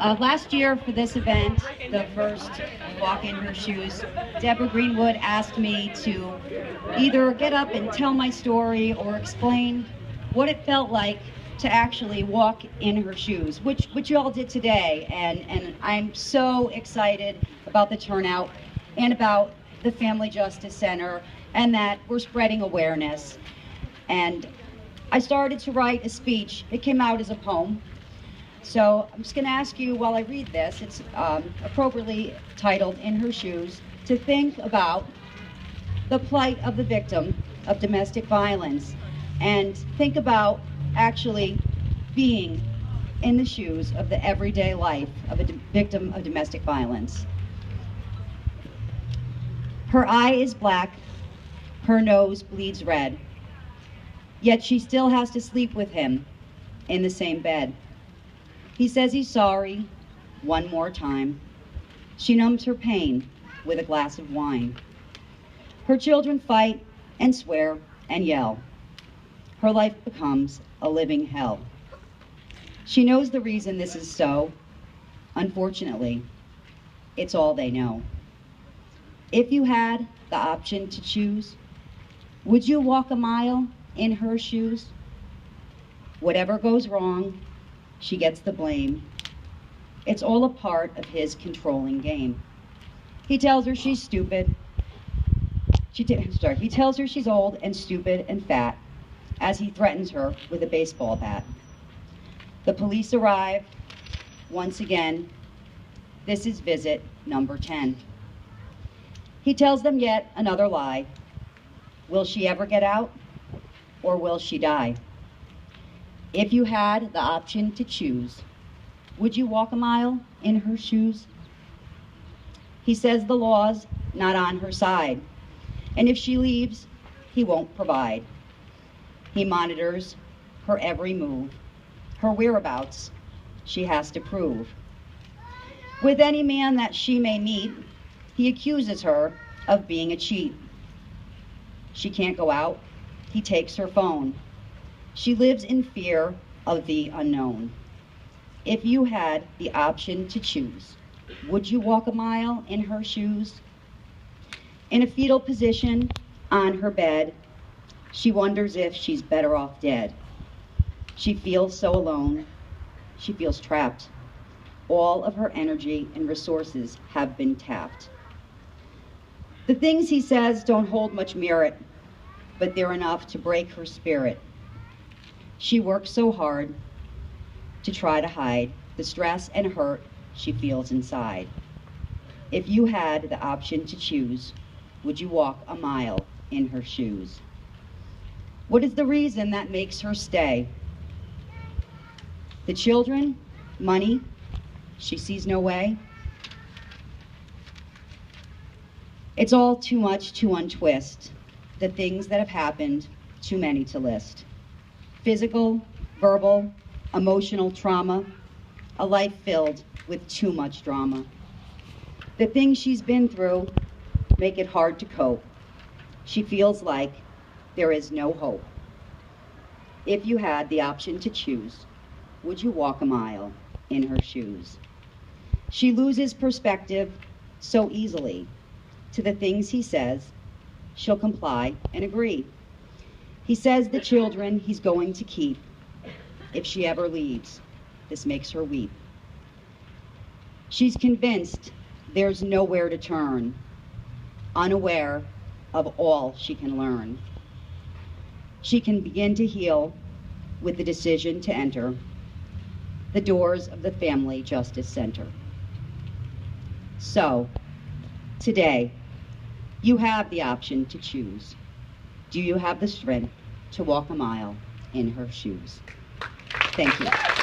Last year for this event, the first Walk in Her Shoes, Deborah Greenwood asked me to either get up and tell my story or explain what it felt like to actually walk in her shoes, which you all did today. And I'm so excited about the turnout and about the Family Justice Center and that we're spreading awareness. And I started to write a speech. It came out as a poem. So I'm just going to ask you while I read this, it's appropriately titled In Her Shoes, to think about the plight of the victim of domestic violence and think about actually being in the shoes of the everyday life of a victim of domestic violence. Her eye is black, her nose bleeds red, yet she still has to sleep with him in the same bed. He says he's sorry one more time. She numbs her pain with a glass of wine. Her children fight and swear and yell. Her life becomes a living hell. She knows the reason this is so. Unfortunately, it's all they know. If you had the option to choose, would you walk a mile in her shoes? Whatever goes wrong, she gets the blame. It's all a part of his controlling game. He tells her she's stupid. He tells her she's old and stupid and fat as he threatens her with a baseball bat. The police arrive once again. This is visit number 10. He tells them yet another lie. Will she ever get out, or will she die? If you had the option to choose, would you walk a mile in her shoes? He says the law's not on her side, and if she leaves, he won't provide. He monitors her every move, her whereabouts she has to prove. With any man that she may meet, he accuses her of being a cheat. She can't go out, he takes her phone. She lives in fear of the unknown. If you had the option to choose, would you walk a mile in her shoes? In a fetal position on her bed, she wonders if she's better off dead. She feels so alone. She feels trapped. All of her energy and resources have been tapped. The things he says don't hold much merit, but they're enough to break her spirit. She works so hard to try to hide the stress and hurt she feels inside. If you had the option to choose, would you walk a mile in her shoes? What is the reason that makes her stay? The children, money, she sees no way. It's all too much to untwist. The things that have happened, too many to list. Physical, verbal, emotional trauma, a life filled with too much drama. The things she's been through make it hard to cope. She feels like there is no hope. If you had the option to choose, would you walk a mile in her shoes? She loses perspective so easily to the things he says. She'll comply and agree. He says the children he's going to keep. If she ever leaves, this makes her weep. She's convinced there's nowhere to turn, unaware of all she can learn. She can begin to heal with the decision to enter the doors of the Family Justice Center. So, today, you have the option to choose. Do you have the strength to walk a mile in her shoes? Thank you.